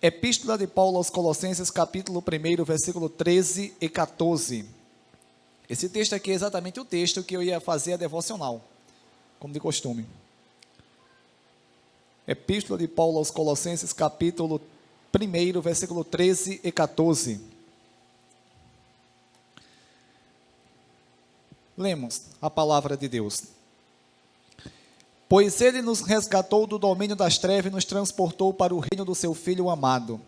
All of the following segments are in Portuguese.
Epístola de Paulo aos Colossenses, capítulo 1, versículo 13 e 14. Esse texto aqui é exatamente o texto que eu ia fazer a devocional, como de costume. Epístola de Paulo aos Colossenses, capítulo 1, versículo 13 e 14. Lemos a palavra de Deus. Pois ele nos resgatou do domínio das trevas e nos transportou para o reino do seu Filho amado,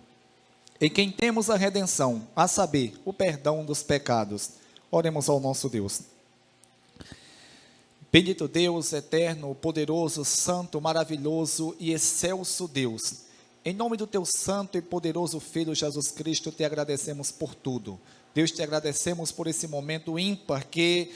em quem temos a redenção, a saber, o perdão dos pecados. Oremos ao nosso Deus. Bendito Deus, eterno, poderoso, santo, maravilhoso e excelso Deus, em nome do teu santo e poderoso Filho Jesus Cristo, te agradecemos por tudo. Deus, te agradecemos por esse momento ímpar que,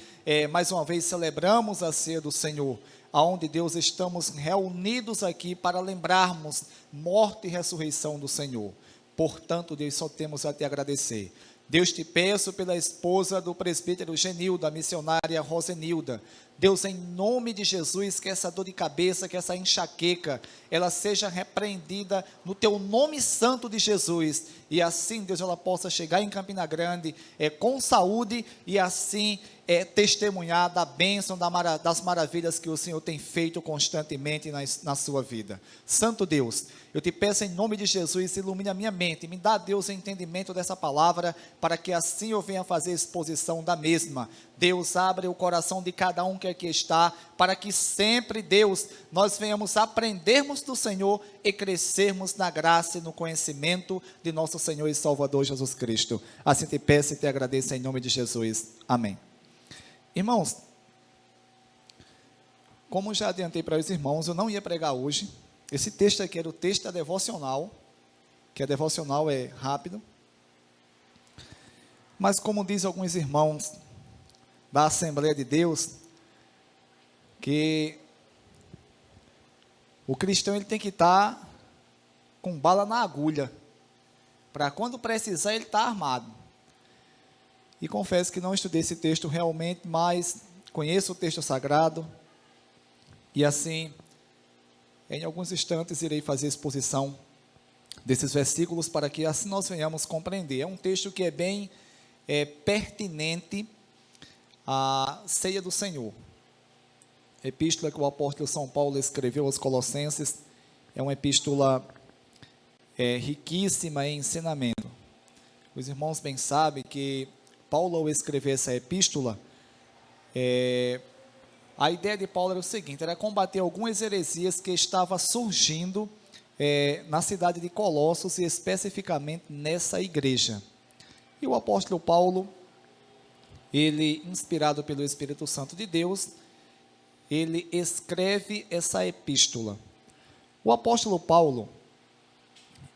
mais uma vez, celebramos a ceia do Senhor, aonde, Deus, estamos reunidos aqui para lembrarmos morte e ressurreição do Senhor. Portanto, Deus, só temos a te agradecer. Deus, te peço pela esposa do presbítero Genilda, a missionária Rosenilda. Deus, em nome de Jesus, que essa dor de cabeça, que essa enxaqueca, ela seja repreendida no teu nome santo de Jesus. E assim, Deus, ela possa chegar em Campina Grande com saúde e assim testemunhar da bênção, das maravilhas que o Senhor tem feito constantemente na sua vida. Santo Deus, eu te peço em nome de Jesus, ilumine a minha mente, me dá, Deus, o entendimento dessa palavra, para que assim eu venha fazer exposição da mesma. Deus, abre o coração de cada um que aqui está, para que sempre, Deus, nós venhamos aprendermos do Senhor e crescermos na graça e no conhecimento de nosso Senhor e Salvador Jesus Cristo. Assim te peço e te agradeço em nome de Jesus. Amém. Irmãos, como já adiantei para os irmãos, eu não ia pregar hoje. Esse texto aqui era o texto da devocional, que a devocional é rápido. Mas como diz alguns irmãos da Assembleia de Deus, que o cristão ele tem que estar com bala na agulha, para quando precisar ele estar armado. E confesso que não estudei esse texto realmente, mas conheço o texto sagrado, e assim, em alguns instantes irei fazer exposição desses versículos, para que assim nós venhamos compreender. É um texto que é bem pertinente à ceia do Senhor. A epístola que o apóstolo São Paulo escreveu aos Colossenses é uma epístola riquíssima em ensinamento. Os irmãos bem sabem que Paulo, ao escrever essa epístola, a ideia de Paulo era o seguinte: era combater algumas heresias que estavam surgindo na cidade de Colossos, e especificamente nessa igreja. E o apóstolo Paulo, ele, inspirado pelo Espírito Santo de Deus, ele escreve essa epístola. O apóstolo Paulo,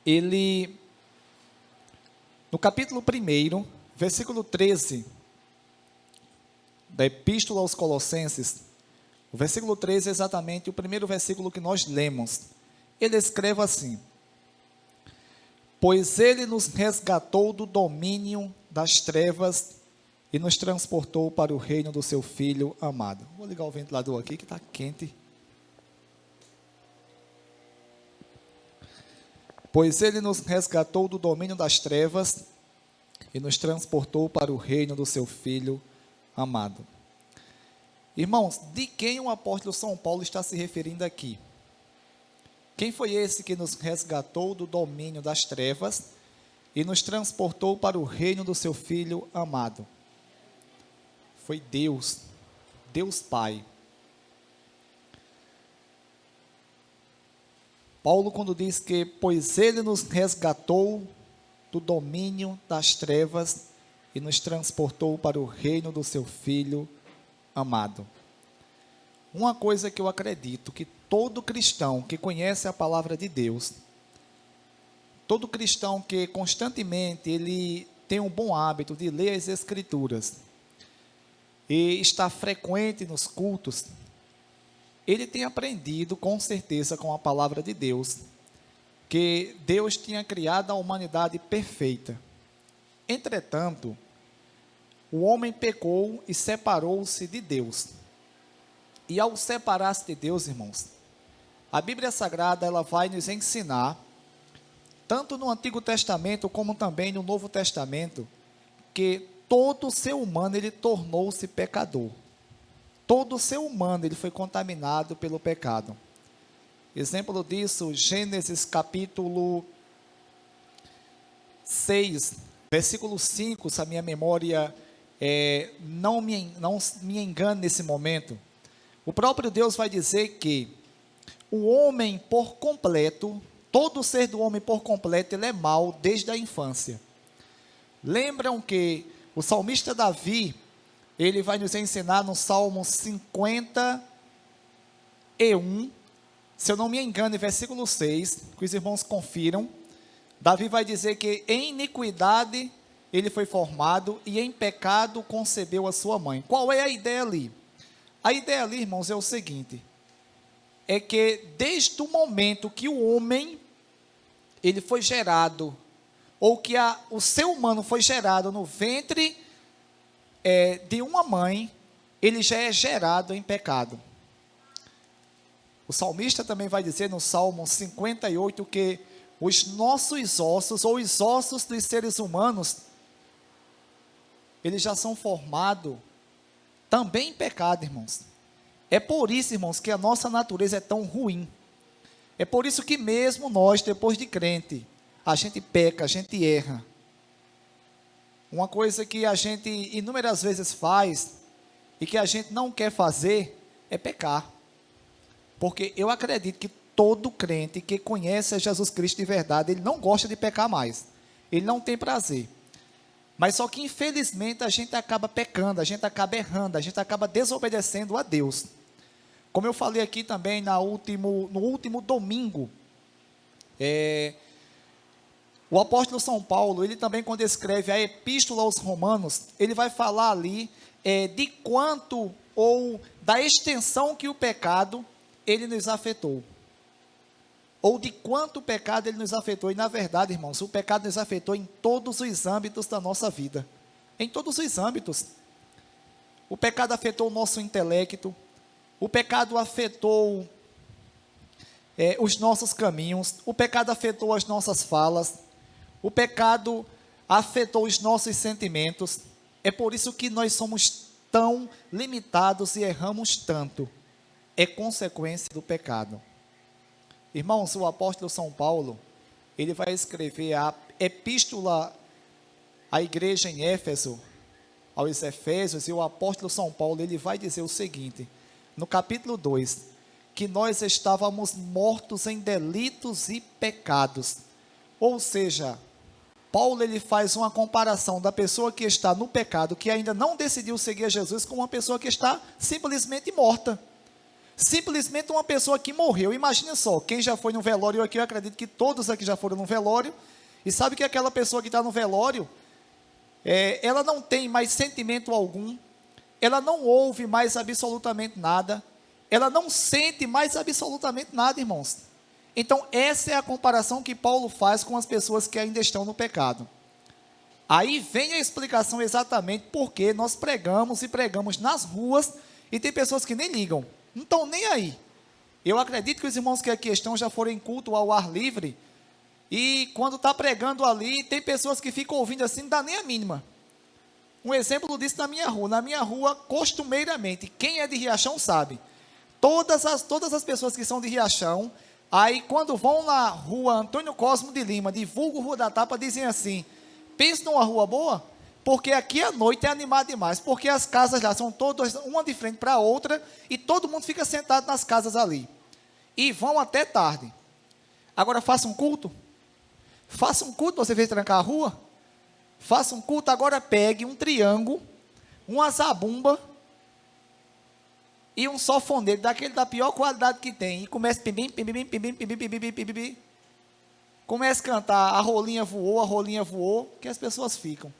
ele, no capítulo 1, versículo 13, da epístola aos Colossenses, o versículo 13 é exatamente o primeiro versículo que nós lemos. Ele escreve assim: pois ele nos resgatou do domínio das trevas e nos transportou para o reino do seu Filho amado. Vou ligar o ventilador aqui que está quente. Pois ele nos resgatou do domínio das trevas e nos transportou para o reino do seu Filho amado. Irmãos, de quem o apóstolo São Paulo está se referindo aqui? Quem foi esse que nos resgatou do domínio das trevas e nos transportou para o reino do seu Filho amado? Foi Deus, Deus Pai. Paulo, quando diz que, pois ele nos resgatou do domínio das trevas e nos transportou para o reino do seu Filho amado. Uma coisa que eu acredito, que todo cristão que conhece a palavra de Deus, todo cristão que constantemente ele tem um bom hábito de ler as Escrituras e está frequente nos cultos, ele tem aprendido com certeza com a palavra de Deus, que Deus tinha criado a humanidade perfeita. Entretanto, o homem pecou e separou-se de Deus. E ao separar-se de Deus, irmãos, a Bíblia Sagrada ela vai nos ensinar tanto no Antigo Testamento como também no Novo Testamento, que todo ser humano ele tornou-se pecador. Todo ser humano ele foi contaminado pelo pecado. Exemplo disso, Gênesis capítulo 6, versículo 5, se a minha memória não me engana nesse momento. O próprio Deus vai dizer que o homem por completo, todo ser do homem por completo, ele é mau desde a infância. Lembram que o salmista Davi, ele vai nos ensinar no Salmo 51, se eu não me engano, em versículo 6, que os irmãos confiram, Davi vai dizer que em iniquidade ele foi formado e em pecado concebeu a sua mãe. Qual é a ideia ali? A ideia ali, irmãos, é o seguinte, é que desde o momento que o homem, ele foi gerado, ou que o ser humano foi gerado no ventre de uma mãe, ele já é gerado em pecado. O salmista também vai dizer no Salmo 58 que os nossos ossos, ou os ossos dos seres humanos, eles já são formados também em pecado, irmãos. É por isso, irmãos, que a nossa natureza é tão ruim. É por isso que mesmo nós, depois de crente, a gente peca, a gente erra. Uma coisa que a gente inúmeras vezes faz e que a gente não quer fazer é pecar. Porque eu acredito que todo crente que conhece a Jesus Cristo de verdade, ele não gosta de pecar mais. Ele não tem prazer. Mas só que infelizmente a gente acaba pecando, a gente acaba errando, a gente acaba desobedecendo a Deus. Como eu falei aqui também no último domingo, o apóstolo São Paulo, ele também quando escreve a epístola aos Romanos, ele vai falar ali de quanto ou da extensão que o pecado ele nos afetou. Ou de quanto o pecado ele nos afetou. E na verdade, irmãos, o pecado nos afetou em todos os âmbitos da nossa vida. Em todos os âmbitos. O pecado afetou o nosso intelecto. O pecado afetou os nossos caminhos. O pecado afetou as nossas falas. O pecado afetou os nossos sentimentos. É por isso que nós somos tão limitados e erramos tanto. É consequência do pecado. Irmãos, o apóstolo São Paulo, ele vai escrever a epístola à igreja em Éfeso, aos Efésios, e o apóstolo São Paulo, ele vai dizer o seguinte, no capítulo 2, que nós estávamos mortos em delitos e pecados. Ou seja, Paulo ele faz uma comparação da pessoa que está no pecado, que ainda não decidiu seguir a Jesus, com uma pessoa que está simplesmente morta. Simplesmente uma pessoa que morreu. Imagine só, quem já foi no velório aqui, eu acredito que todos aqui já foram no velório, e sabe que aquela pessoa que está no velório, ela não tem mais sentimento algum, ela não ouve mais absolutamente nada, ela não sente mais absolutamente nada, irmãos. Então essa é a comparação que Paulo faz com as pessoas que ainda estão no pecado. Aí vem a explicação exatamente porque nós pregamos e pregamos nas ruas, e tem pessoas que nem ligam, não estão nem aí. Eu acredito que os irmãos que aqui estão já foram em culto ao ar livre, e quando está pregando ali, tem pessoas que ficam ouvindo assim, não dá nem a mínima. Um exemplo disso na minha rua, costumeiramente, quem é de Riachão sabe, todas as pessoas que são de Riachão, aí quando vão na rua Antônio Cosmo de Lima, de vulgo Rua da Tapa, dizem assim, pensa numa rua boa, porque aqui à noite é animado demais, porque as casas lá são todas, uma de frente para a outra, e todo mundo fica sentado nas casas ali, e vão até tarde. Agora faça um culto, você veio trancar a rua, faça um culto, agora pegue um triângulo, uma zabumba, e um sofoneiro, daquele da pior qualidade que tem, e comece comece a cantar, a rolinha voou, que as pessoas ficam.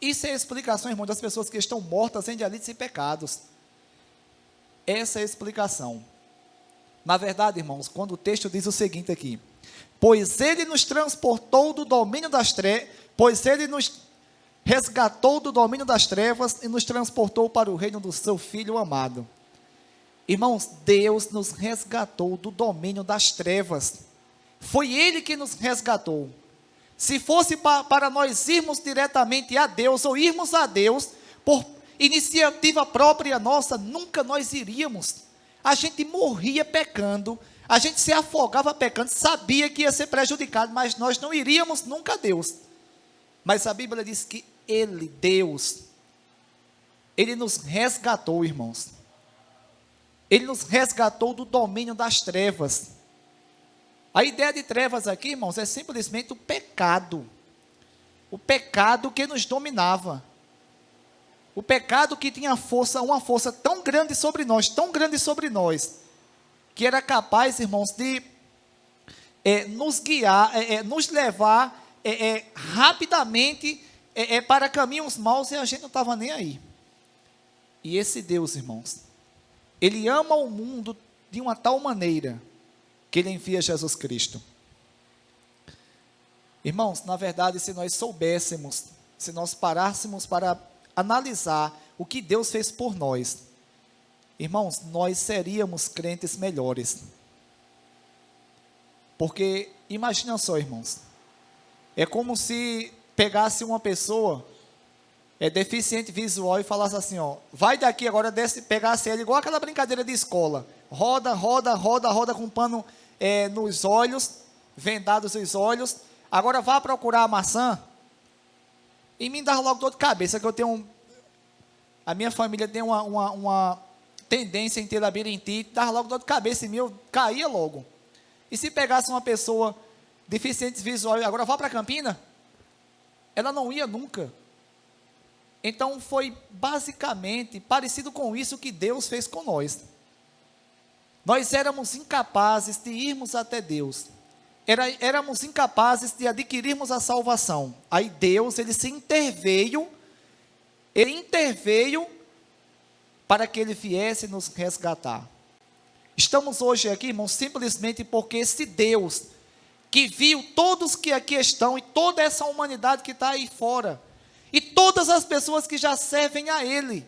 Isso é a explicação, irmão, das pessoas que estão mortas em delitos e pecados. Essa é a explicação. Na verdade, irmãos, quando o texto diz o seguinte aqui, pois ele nos transportou do domínio das trevas, pois ele nos resgatou do domínio das trevas e nos transportou para o reino do seu Filho amado. Irmãos, Deus nos resgatou do domínio das trevas. Foi Ele que nos resgatou. Se fosse para nós irmos diretamente a Deus, ou irmos a Deus, por iniciativa própria nossa, nunca nós iríamos. A gente morria pecando, a gente se afogava pecando, sabia que ia ser prejudicado, mas nós não iríamos nunca a Deus. Mas a Bíblia diz que Ele, Deus, Ele nos resgatou, irmãos. Ele nos resgatou do domínio das trevas. A ideia de trevas aqui, irmãos, é simplesmente o pecado. O pecado que nos dominava. O pecado que tinha uma força tão grande sobre nós, que era capaz, irmãos, de nos guiar, nos levar rapidamente para caminhos maus, e a gente não estava nem aí. E esse Deus, irmãos, Ele ama o mundo de uma tal maneira que Ele envia Jesus Cristo. Irmãos, na verdade, se nós soubéssemos, se nós parássemos para analisar o que Deus fez por nós, irmãos, nós seríamos crentes melhores. Porque, imagina só, irmãos, é como se pegasse uma pessoa deficiente visual e falasse assim, ó, vai daqui agora, desce, pegasse ele, igual aquela brincadeira de escola, roda com um pano nos olhos, vendados os olhos, agora vá procurar a maçã, e me dá logo dor de cabeça, que eu tenho, a minha família tem uma tendência em ter labirintite, dá logo dor de cabeça em mim, eu caía logo. E se pegasse uma pessoa deficiente visual, agora vá para Campina, ela não ia nunca. Então foi basicamente parecido com isso que Deus fez com nós. Nós éramos incapazes de irmos até Deus. Éramos incapazes de adquirirmos a salvação. Aí Deus, Ele interveio para que Ele viesse nos resgatar. Estamos hoje aqui, irmãos, simplesmente porque esse Deus, que viu todos que aqui estão, e toda essa humanidade que está aí fora, e todas as pessoas que já servem a Ele,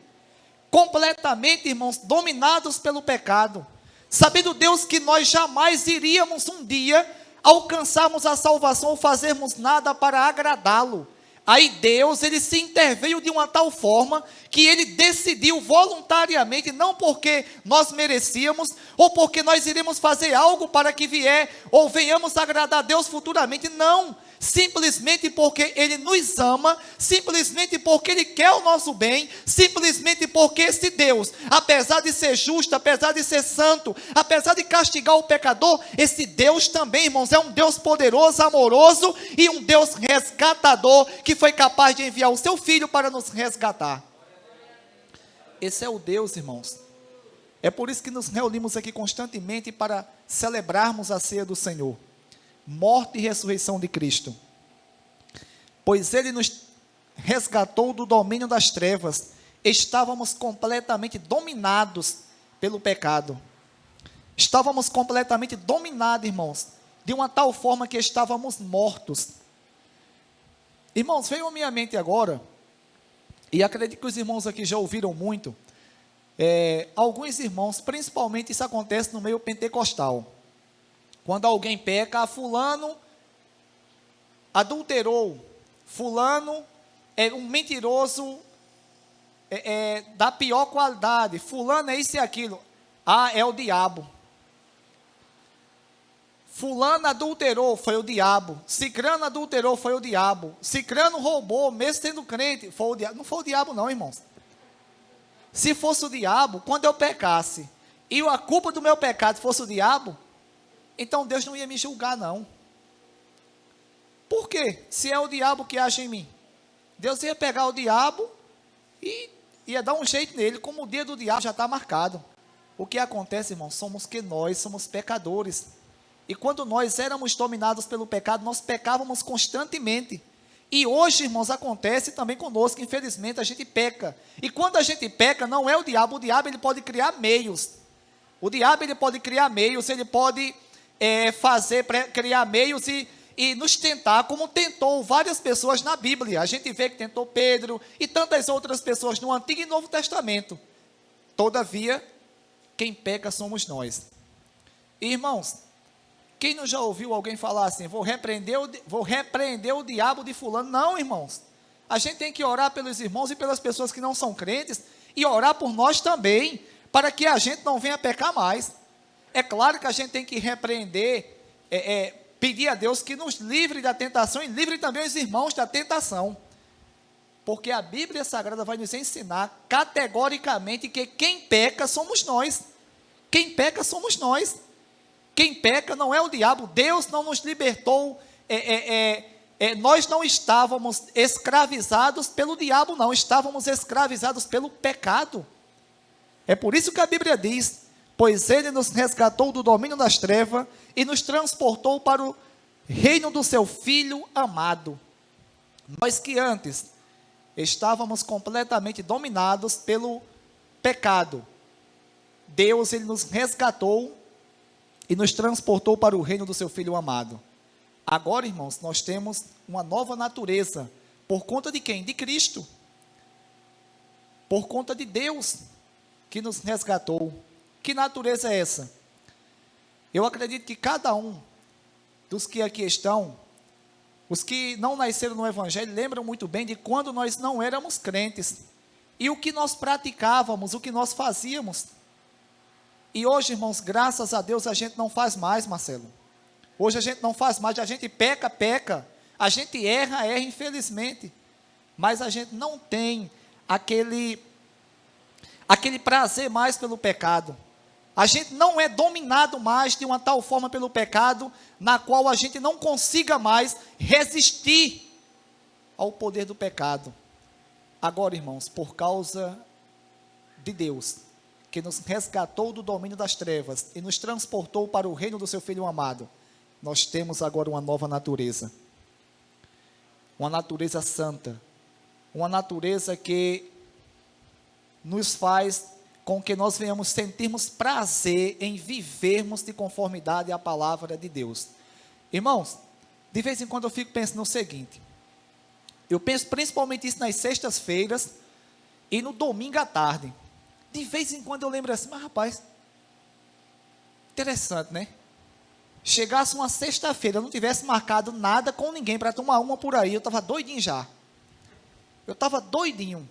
completamente, irmãos, dominados pelo pecado, sabendo Deus que nós jamais iríamos um dia alcançarmos a salvação ou fazermos nada para agradá-lo. Aí Deus, Ele se interveio de uma tal forma que Ele decidiu voluntariamente, não porque nós merecíamos, ou porque nós iremos fazer algo para que vier, ou venhamos agradar a Deus futuramente, não. Simplesmente porque Ele nos ama, simplesmente porque Ele quer o nosso bem, simplesmente porque esse Deus, apesar de ser justo, apesar de ser santo, apesar de castigar o pecador, esse Deus também, irmãos, é um Deus poderoso, amoroso, e um Deus resgatador, que foi capaz de enviar o seu Filho para nos resgatar. Esse é o Deus, irmãos. É por isso que nos reunimos aqui constantemente para celebrarmos a ceia do Senhor. Morte e ressurreição de Cristo. Pois Ele nos resgatou do domínio das trevas. Estávamos completamente dominados pelo pecado. Estávamos completamente dominados, irmãos, de uma tal forma que estávamos mortos. Irmãos, veio à minha mente agora, e acredito que os irmãos aqui já ouviram muito, alguns irmãos, principalmente isso acontece no meio pentecostal. Quando alguém peca, fulano adulterou, fulano é um mentiroso da pior qualidade, fulano é isso e aquilo, é o diabo. Fulano adulterou, foi o diabo. Cicrano adulterou, foi o diabo. Cicrano roubou, mesmo sendo crente, foi o diabo. Não foi o diabo não, irmãos. Se fosse o diabo, quando eu pecasse, e a culpa do meu pecado fosse o diabo, então Deus não ia me julgar não. Por quê? Se é o diabo que age em mim, Deus ia pegar o diabo e ia dar um jeito nele, como o dia do diabo já está marcado. O que acontece, irmãos, nós somos pecadores, e quando nós éramos dominados pelo pecado, nós pecávamos constantemente, e hoje, irmãos, acontece também conosco, infelizmente a gente peca, e quando a gente peca, não é o diabo ele pode criar meios, ele pode criar meios e nos tentar, como tentou várias pessoas na Bíblia. A gente vê que tentou Pedro e tantas outras pessoas no Antigo e Novo Testamento. Todavia, quem peca somos nós. Irmãos, Quem não já ouviu alguém falar assim, vou repreender o diabo de fulano? Não, irmãos. A gente tem que orar pelos irmãos e pelas pessoas que não são crentes, e orar por nós também, para que a gente não venha pecar mais. É claro que a gente tem que repreender, pedir a Deus que nos livre da tentação, e livre também os irmãos da tentação. Porque a Bíblia Sagrada vai nos ensinar categoricamente que quem peca somos nós. Quem peca somos nós. Quem peca não é o diabo. Deus não nos libertou. Nós não estávamos escravizados pelo diabo, não. Estávamos escravizados pelo pecado. É por isso que a Bíblia diz: pois ele nos resgatou do domínio das trevas e nos transportou para o reino do seu Filho amado. Nós que antes estávamos completamente dominados pelo pecado, Deus, ele nos resgatou e nos transportou para o reino do seu Filho amado. Agora, irmãos, nós temos uma nova natureza. Por conta de quem? De Cristo. Por conta de Deus que nos resgatou. Que natureza é essa? Eu acredito que cada um dos que aqui estão, os que não nasceram no Evangelho, lembram muito bem de quando nós não éramos crentes. E o que nós praticávamos, o que nós fazíamos. E hoje, irmãos, graças a Deus, a gente não faz mais, Marcelo. Hoje a gente não faz mais, a gente peca. A gente erra, infelizmente. Mas a gente não tem aquele prazer mais pelo pecado. A gente não é dominado mais de uma tal forma pelo pecado, na qual a gente não consiga mais resistir ao poder do pecado. Agora, irmãos, por causa de Deus, que nos resgatou do domínio das trevas e nos transportou para o reino do seu Filho amado, nós temos agora uma nova natureza. Uma natureza santa. Uma natureza que nos faz com que nós venhamos sentirmos prazer em vivermos de conformidade à palavra de Deus. Irmãos, de vez em quando eu fico pensando no seguinte, eu penso principalmente isso nas sextas-feiras e no domingo à tarde. De vez em quando eu lembro assim, mas rapaz, interessante, né? Chegasse uma sexta-feira, eu não tivesse marcado nada com ninguém para tomar uma por aí, eu estava doidinho já. Eu estava doidinho.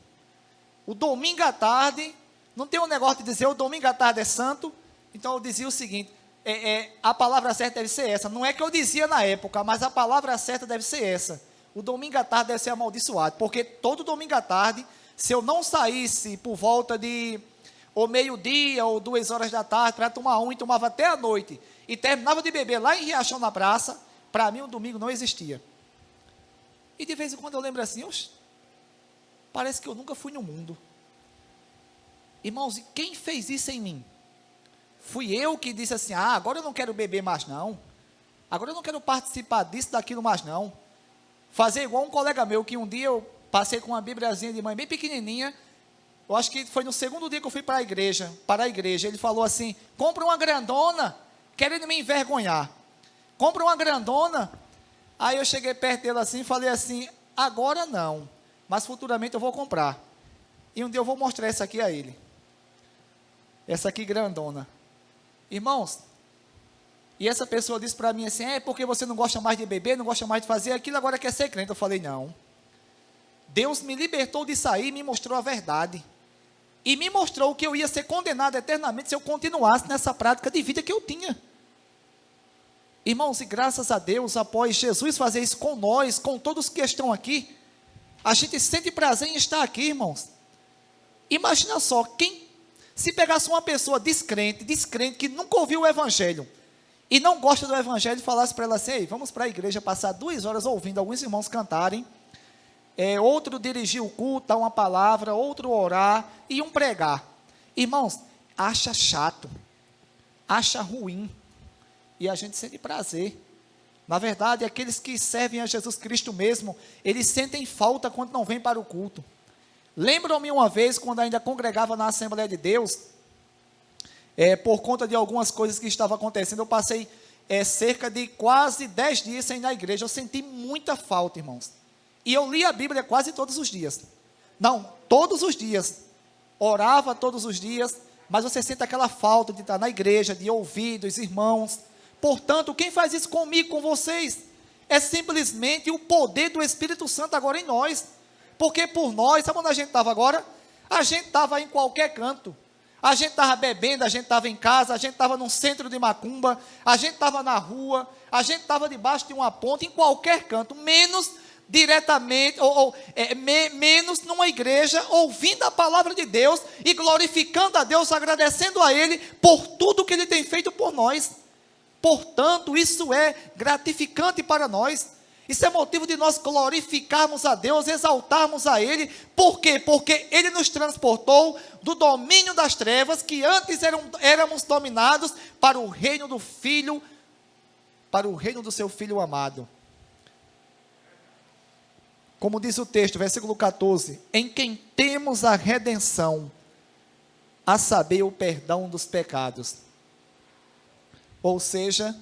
O domingo à tarde, não tem um negócio de dizer o domingo à tarde é santo, então eu dizia o seguinte, a palavra certa deve ser essa. Não é que eu dizia na época, mas a palavra certa deve ser essa. O domingo à tarde deve ser amaldiçoado, porque todo domingo à tarde, se eu não saísse por volta de ou meio-dia ou 2 horas da tarde para tomar e tomava até a noite, e terminava de beber lá em Riachão na praça, para mim o domingo não existia. E de vez em quando eu lembro assim, parece que eu nunca fui no mundo. Irmãos, e quem fez isso em mim? Fui eu que disse assim, agora eu não quero beber mais não, agora eu não quero participar disso, daquilo mais não. Fazer igual um colega meu, que um dia eu passei com uma Bíbliazinha de mãe bem pequenininha, eu acho que foi no segundo dia que eu fui para a igreja, ele falou assim, compra uma grandona, querendo me envergonhar, compra uma grandona. Aí eu cheguei perto dele assim, e falei assim, agora não, mas futuramente eu vou comprar, e um dia eu vou mostrar essa aqui a ele, essa aqui grandona. Irmãos, e essa pessoa disse para mim assim, porque você não gosta mais de beber, não gosta mais de fazer aquilo, agora quer ser crente. Eu falei, não, Deus me libertou de sair, me mostrou a verdade, e me mostrou que eu ia ser condenado eternamente se eu continuasse nessa prática de vida que eu tinha. Irmãos, e graças a Deus, após Jesus fazer isso com nós, com todos que estão aqui, a gente sente prazer em estar aqui, irmãos. Imagina só, se pegasse uma pessoa descrente, que nunca ouviu o Evangelho, e não gosta do Evangelho, e falasse para ela assim, vamos para a igreja passar 2 horas ouvindo alguns irmãos cantarem, outro dirigir o culto, dar uma palavra, outro orar, e um pregar. Irmãos, acha chato, acha ruim, e a gente sente prazer. Na verdade, aqueles que servem a Jesus Cristo mesmo, eles sentem falta quando não vêm para o culto. Lembram-me uma vez, quando ainda congregava na Assembleia de Deus, por conta de algumas coisas que estavam acontecendo, eu passei cerca de quase 10 dias sem ir na igreja. Eu senti muita falta, irmãos. E eu li a Bíblia quase todos os dias. Não, todos os dias. Orava todos os dias, mas você sente aquela falta de estar na igreja, de ouvir dos irmãos, Portanto, quem faz isso comigo, com vocês? É simplesmente o poder do Espírito Santo agora em nós. Porque por nós, sabe onde a gente estava agora? A gente estava em qualquer canto. A gente estava bebendo, a gente estava em casa, a gente estava num centro de macumba, a gente estava na rua, a gente estava debaixo de uma ponte, em qualquer canto, menos diretamente, menos numa igreja, ouvindo a palavra de Deus e glorificando a Deus, agradecendo a Ele por tudo que Ele tem feito por nós. Portanto, isso é gratificante para nós. Isso é motivo de nós glorificarmos a Deus, exaltarmos a Ele. Por quê? Porque Ele nos transportou do domínio das trevas, que antes éramos dominados, para o reino do Filho, para o reino do seu Filho amado. Como diz o texto, versículo 14: em quem temos a redenção, a saber, o perdão dos pecados. Ou seja,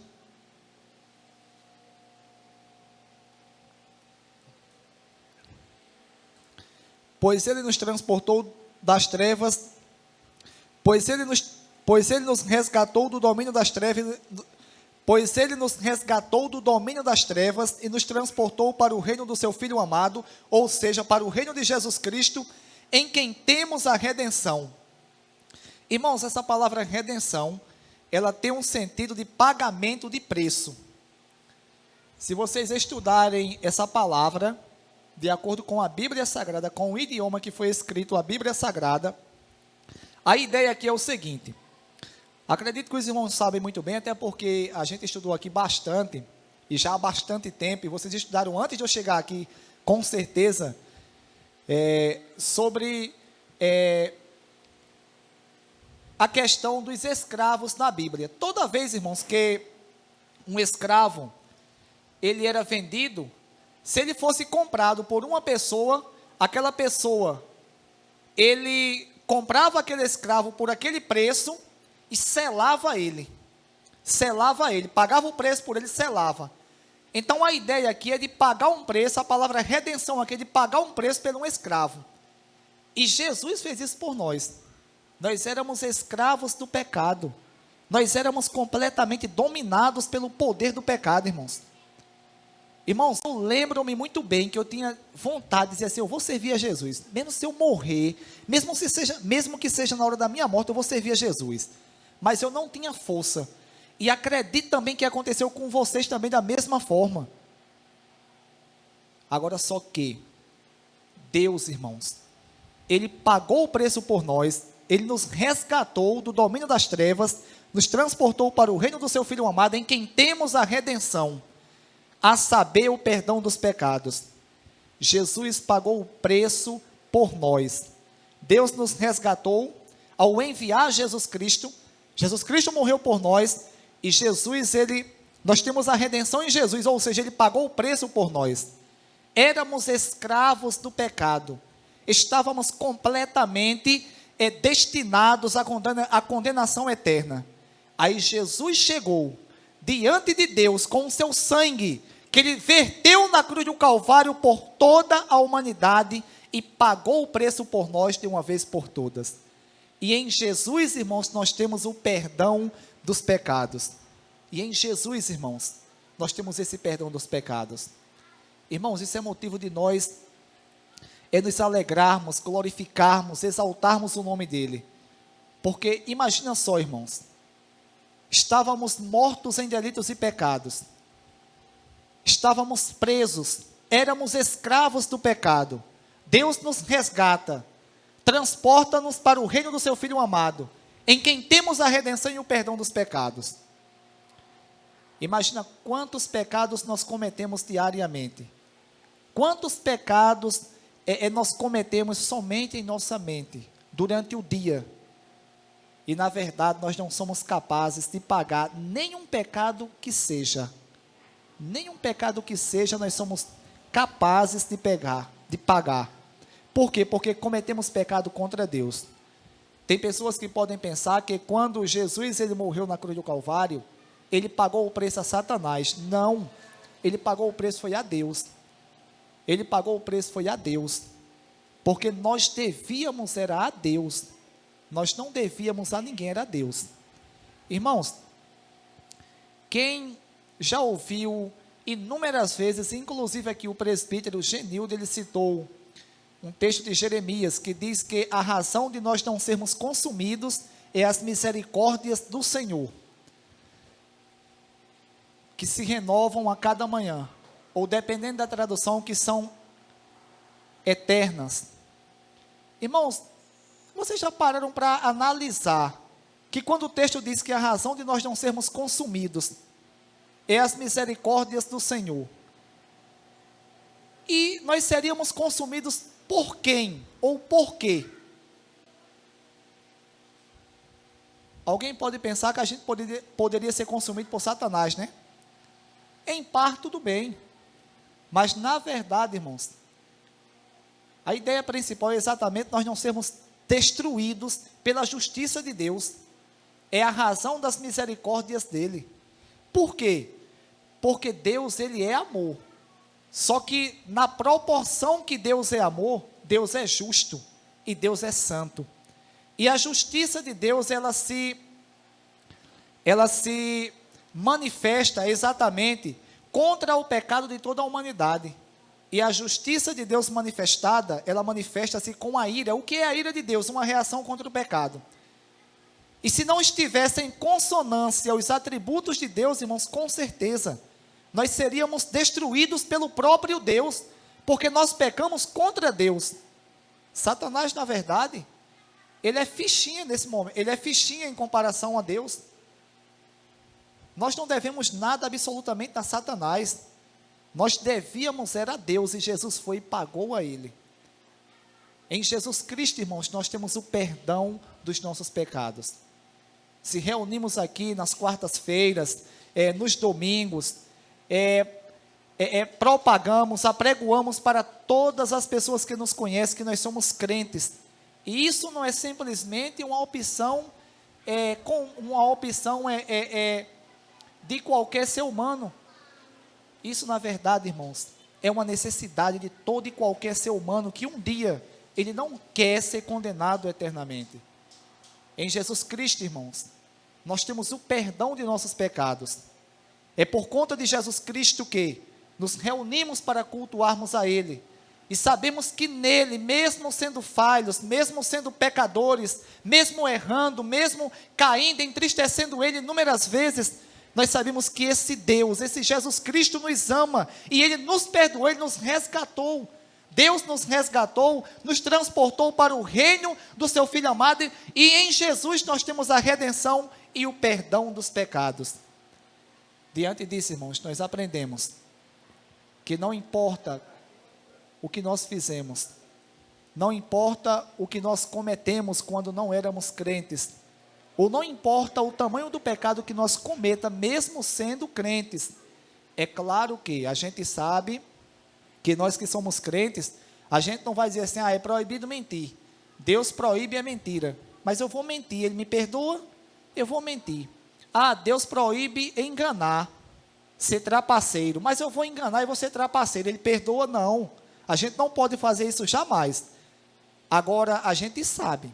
pois Ele nos transportou das trevas, pois Ele nos resgatou do domínio das trevas, pois Ele nos resgatou do domínio das trevas e nos transportou para o reino do seu Filho amado, ou seja, para o reino de Jesus Cristo, em quem temos a redenção. Irmãos, essa palavra redenção, ela tem um sentido de pagamento de preço. Se vocês estudarem essa palavra, de acordo com a Bíblia Sagrada, com o idioma que foi escrito a Bíblia Sagrada, a ideia aqui é o seguinte: acredito que os irmãos sabem muito bem, até porque a gente estudou aqui bastante, e já há bastante tempo, e vocês estudaram antes de eu chegar aqui, com certeza, sobre a questão dos escravos na Bíblia. Toda vez, irmãos, que um escravo, ele era vendido, se ele fosse comprado por uma pessoa, aquela pessoa, ele comprava aquele escravo por aquele preço e selava ele, pagava o preço por ele, selava. Então a ideia aqui é de pagar um preço, a palavra redenção aqui é de pagar um preço por um escravo. E Jesus fez isso por nós. Nós éramos escravos do pecado, nós éramos completamente dominados pelo poder do pecado, irmãos. Irmãos, eu lembro-me muito bem que eu tinha vontade de dizer assim: eu vou servir a Jesus, mesmo se eu morrer, mesmo que seja na hora da minha morte, eu vou servir a Jesus. Mas eu não tinha força, e acredito também que aconteceu com vocês também da mesma forma. Agora só que, Deus, irmãos, Ele pagou o preço por nós, Ele nos resgatou do domínio das trevas, nos transportou para o reino do seu Filho amado, em quem temos a redenção, a saber, o perdão dos pecados. Jesus pagou o preço por nós. Deus nos resgatou ao enviar Jesus Cristo. Jesus Cristo morreu por nós, e nós temos a redenção em Jesus, ou seja, Ele pagou o preço por nós. Éramos escravos do pecado, estávamos completamente destinados à condenação eterna. Aí Jesus chegou diante de Deus com o seu sangue, que Ele verteu na cruz do Calvário por toda a humanidade, e pagou o preço por nós de uma vez por todas. E em Jesus, irmãos, nós temos o perdão dos pecados. E em Jesus, irmãos, nós temos esse perdão dos pecados. Irmãos, isso é motivo de nós nos alegrarmos, glorificarmos, exaltarmos o nome dEle. Porque imagina só, irmãos, estávamos mortos em delitos e pecados, estávamos presos, éramos escravos do pecado. Deus nos resgata, transporta-nos para o reino do seu Filho amado, em quem temos a redenção e o perdão dos pecados. Imagina quantos pecados nós cometemos diariamente, quantos pecados nós cometemos somente em nossa mente, durante o dia, e na verdade nós não somos capazes de pagar nenhum pecado que seja, nós somos capazes de pagar. Por quê? Porque cometemos pecado contra Deus. Tem pessoas que podem pensar que quando Jesus ele morreu na cruz do Calvário, Ele pagou o preço a Satanás. Não, Ele pagou o preço foi a Deus. Ele pagou o preço foi a Deus, porque nós devíamos era a Deus, nós não devíamos a ninguém, era a Deus. Irmãos, Quem já ouviu inúmeras vezes, inclusive aqui o presbítero Genildo, ele citou um texto de Jeremias, que diz que a razão de nós não sermos consumidos é as misericórdias do Senhor, que se renovam a cada manhã, ou dependendo da tradução, que são eternas. Irmãos, vocês já pararam para analisar que quando o texto diz que a razão de nós não sermos consumidos é as misericórdias do Senhor, e nós seríamos consumidos por quem? Ou por quê? Alguém pode pensar que a gente poderia ser consumido por Satanás, né? Em parte, tudo bem. Mas, na verdade, irmãos, a ideia principal é exatamente nós não sermos destruídos pela justiça de Deus. É a razão das misericórdias dele. Por quê? Porque Deus, ele é amor. Só que na proporção que Deus é amor, Deus é justo e Deus é santo. E a justiça de Deus, ela se manifesta exatamente contra o pecado de toda a humanidade. E a justiça de Deus manifestada, ela manifesta-se com a ira. O que é a ira de Deus? Uma reação contra o pecado. E se não estivesse em consonância os atributos de Deus, irmãos, com certeza, nós seríamos destruídos pelo próprio Deus, porque nós pecamos contra Deus. Satanás, na verdade, ele é fichinha nesse momento, ele é fichinha em comparação a Deus. Nós não devemos nada absolutamente a Satanás, nós devíamos era a Deus, e Jesus foi e pagou a ele. Em Jesus Cristo, irmãos, nós temos o perdão dos nossos pecados. Se reunimos aqui nas quartas-feiras, nos domingos, propagamos, apregoamos para todas as pessoas que nos conhecem que nós somos crentes. E isso não é simplesmente uma opção, de qualquer ser humano. Isso, na verdade, irmãos, é uma necessidade de todo e qualquer ser humano que um dia ele não quer ser condenado eternamente. Em Jesus Cristo, irmãos, nós temos o perdão de nossos pecados. É por conta de Jesus Cristo que nos reunimos para cultuarmos a Ele. E sabemos que nele, mesmo sendo falhos, mesmo sendo pecadores, mesmo errando, mesmo caindo, entristecendo Ele inúmeras vezes, nós sabemos que esse Deus, esse Jesus Cristo nos ama, e Ele nos perdoou, Ele nos resgatou. Deus nos resgatou, nos transportou para o reino do seu Filho amado, e em Jesus nós temos a redenção e o perdão dos pecados. Diante disso, irmãos, nós aprendemos que não importa o que nós fizemos, não importa o que nós cometemos quando não éramos crentes, ou não importa o tamanho do pecado que nós cometa, mesmo sendo crentes. É claro que a gente sabe que nós que somos crentes, a gente não vai dizer assim, é proibido mentir. Deus proíbe a mentira, mas eu vou mentir, Ele me perdoa, eu vou mentir. Deus proíbe enganar, ser trapaceiro, mas eu vou enganar e vou ser trapaceiro, Ele perdoa? Não, a gente não pode fazer isso jamais. Agora, a gente sabe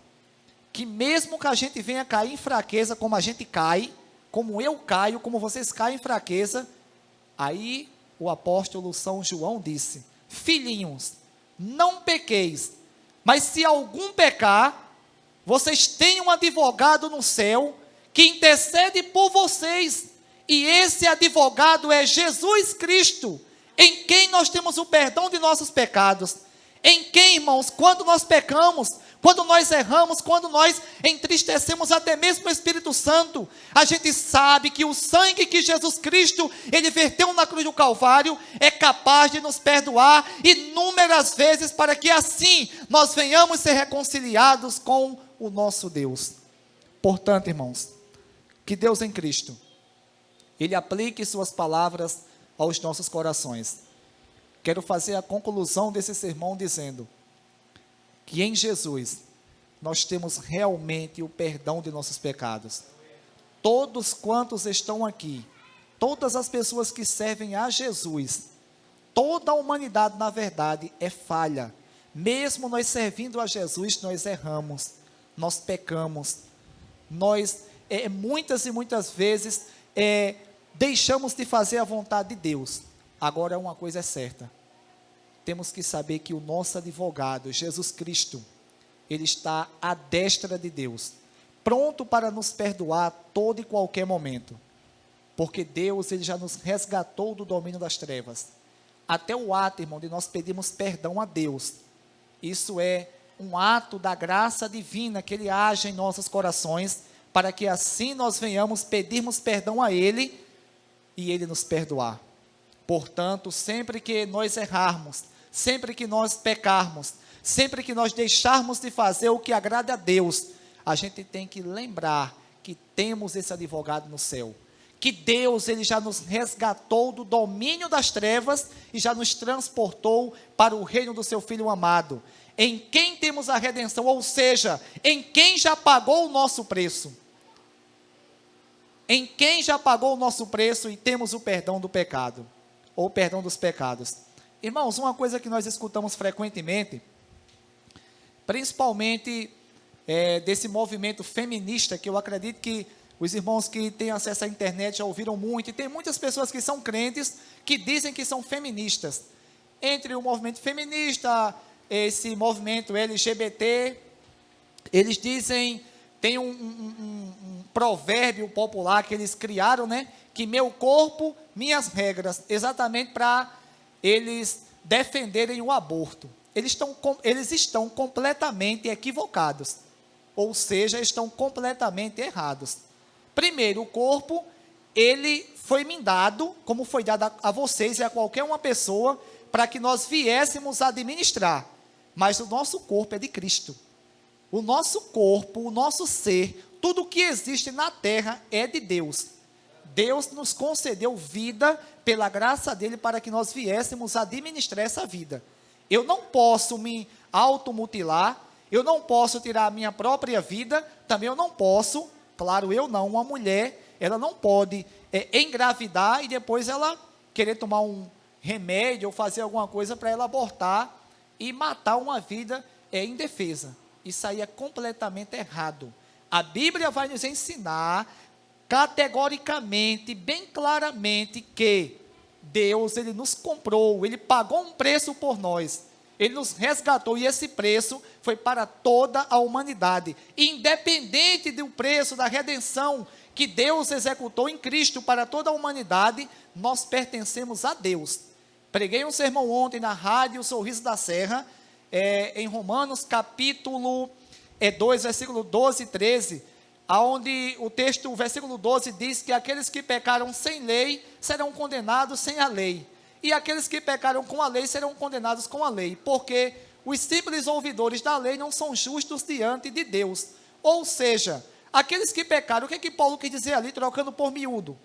que mesmo que a gente venha cair em fraqueza, como a gente cai, como eu caio, como vocês caem em fraqueza, aí o apóstolo São João disse, filhinhos, não pequeis, mas se algum pecar, vocês têm um advogado no céu, que intercede por vocês, e esse advogado é Jesus Cristo, em quem nós temos o perdão de nossos pecados. Em quem, irmãos, quando nós pecamos, quando nós erramos, quando nós entristecemos até mesmo o Espírito Santo, a gente sabe que o sangue que Jesus Cristo, Ele verteu na cruz do Calvário, é capaz de nos perdoar inúmeras vezes, para que assim nós venhamos ser reconciliados com o nosso Deus. Portanto, irmãos, que Deus em Cristo, Ele aplique suas palavras aos nossos corações. Quero fazer a conclusão desse sermão dizendo que em Jesus nós temos realmente o perdão de nossos pecados. Todos quantos estão aqui, todas as pessoas que servem a Jesus, toda a humanidade, na verdade, é falha. Mesmo nós servindo a Jesus, nós erramos, nós pecamos, nós muitas e muitas vezes deixamos de fazer a vontade de Deus. Agora uma coisa é certa, temos que saber que o nosso advogado, Jesus Cristo, ele está à destra de Deus, pronto para nos perdoar a todo e qualquer momento, porque Deus, ele já nos resgatou do domínio das trevas. Até o ato, irmão, de nós pedirmos perdão a Deus, isso é um ato da graça divina, que ele age em nossos corações, para que assim nós venhamos pedirmos perdão a ele, e ele nos perdoar. Portanto, sempre que nós errarmos, sempre que nós pecarmos, sempre que nós deixarmos de fazer o que agrada a Deus, a gente tem que lembrar que temos esse advogado no céu, que Deus, ele já nos resgatou do domínio das trevas e já nos transportou para o reino do seu Filho amado, em quem temos a redenção, ou seja, em quem já pagou o nosso preço, em quem já pagou o nosso preço e temos o perdão do pecado, ou perdão dos pecados. Irmãos, uma coisa que nós escutamos frequentemente, principalmente desse movimento feminista, que eu acredito que os irmãos que têm acesso à internet já ouviram muito, e tem muitas pessoas que são crentes, que dizem que são feministas. Entre o movimento feminista, esse movimento LGBT, eles dizem, tem um provérbio popular que eles criaram, né? Que meu corpo, minhas regras, exatamente para eles defenderem o aborto. Eles estão completamente equivocados, ou seja, estão completamente errados. Primeiro, o corpo, ele foi me dado, como foi dado a vocês e a qualquer uma pessoa, para que nós viéssemos administrar, mas o nosso corpo é de Cristo. O nosso corpo, o nosso ser, tudo que existe na terra é de Deus. Deus nos concedeu vida pela graça dele para que nós viéssemos administrar essa vida. Eu não posso me automutilar, eu não posso tirar a minha própria vida, também eu não posso, claro, eu não, uma mulher, ela não pode engravidar e depois ela querer tomar um remédio ou fazer alguma coisa para ela abortar e matar uma vida indefesa. Isso aí é completamente errado. A Bíblia vai nos ensinar categoricamente, bem claramente, que Deus, ele nos comprou, ele pagou um preço por nós, ele nos resgatou, e esse preço foi para toda a humanidade, independente do preço da redenção que Deus executou em Cristo para toda a humanidade, nós pertencemos a Deus. Preguei um sermão ontem na rádio Sorriso da Serra, em Romanos capítulo 2, versículo 12 e 13, onde o versículo 12 diz que aqueles que pecaram sem lei serão condenados sem a lei, e aqueles que pecaram com a lei serão condenados com a lei, porque os simples ouvidores da lei não são justos diante de Deus. Ou seja, aqueles que pecaram, o que é que Paulo quis dizer ali, trocando por miúdo?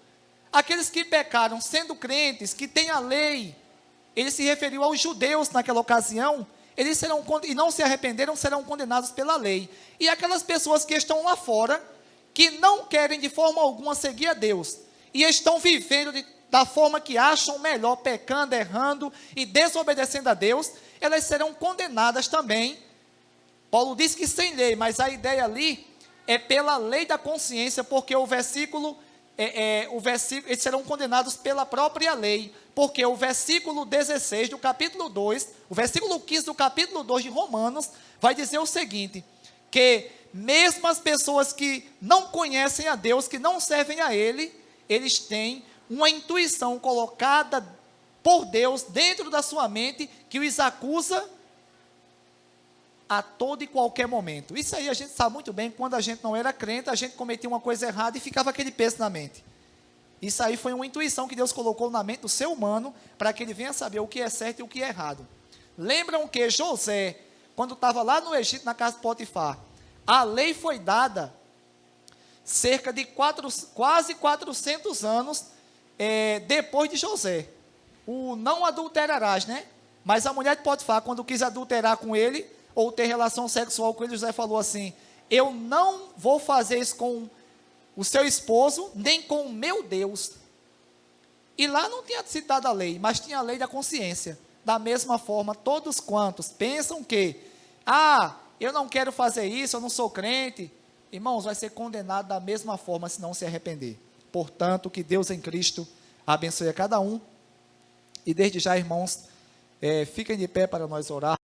Aqueles que pecaram sendo crentes, que têm a lei, ele se referiu aos judeus naquela ocasião, eles serão, e não se arrependeram, serão condenados pela lei. E aquelas pessoas que estão lá fora, que não querem de forma alguma seguir a Deus, e estão vivendo da forma que acham melhor, pecando, errando e desobedecendo a Deus, elas serão condenadas também. Paulo diz que sem lei, mas a ideia ali é pela lei da consciência, porque o versículo, eles serão condenados pela própria lei, porque o versículo 16 do capítulo 2, o versículo 15 do capítulo 2 de Romanos, vai dizer o seguinte, que mesmo as pessoas que não conhecem a Deus, que não servem a Ele, eles têm uma intuição colocada por Deus dentro da sua mente, que os acusa a todo e qualquer momento. Isso aí a gente sabe muito bem, quando a gente não era crente, a gente cometia uma coisa errada e ficava aquele peso na mente. Isso aí foi uma intuição que Deus colocou na mente do ser humano, para que ele venha saber o que é certo e o que é errado. Lembram que José, quando estava lá no Egito, na casa de Potifar, a lei foi dada cerca de quase 400 anos depois de José. O não adulterarás, né? Mas a mulher de Potifar, quando quis adulterar com ele, ou ter relação sexual com ele, José falou assim, eu não vou fazer isso com o seu esposo, nem com o meu Deus. E lá não tinha citado a lei, mas tinha a lei da consciência. Da mesma forma, todos quantos pensam que, eu não quero fazer isso, eu não sou crente, irmãos, vai ser condenado da mesma forma se não se arrepender. Portanto, que Deus em Cristo abençoe a cada um. E desde já, irmãos, fiquem de pé para nós orar.